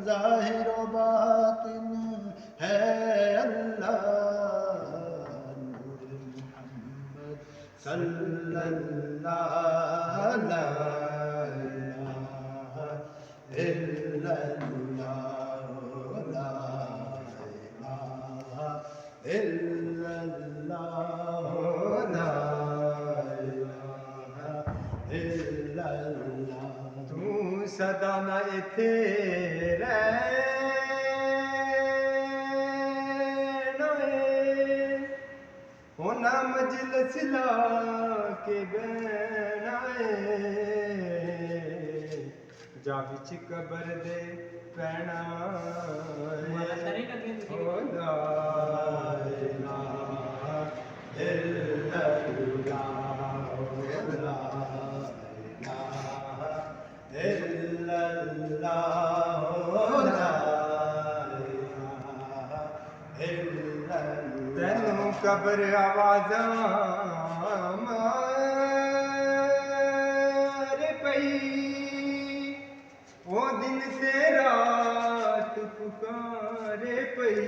ज़ाहिर व बातिन है अल्लाह। नूर मुहम्मद सल्लल्लाहु ला इलाहा इल्लल्लाह ला इलाहा इल्लल्लाह ला इलाहा इल्लल्लाह। तू सदा ना इत्थे होना मजलिस ला के बहना जा विच कबर दे पैना ला इलाहा इल्लल्लाह ला इलाहा इल्लल्लाह ला इलाहा इल्लल्लाह। तैनू कबर आवाज़ां मार पई ओ दिन ते रात पुकारे पई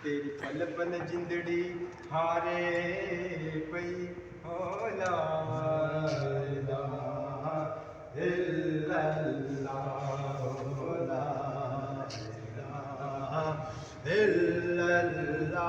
तेरी पल पल जिंदड़ी हारे पई हो ला इलाहा इल्लल्लाह ला इलाहा इल्लल्लाह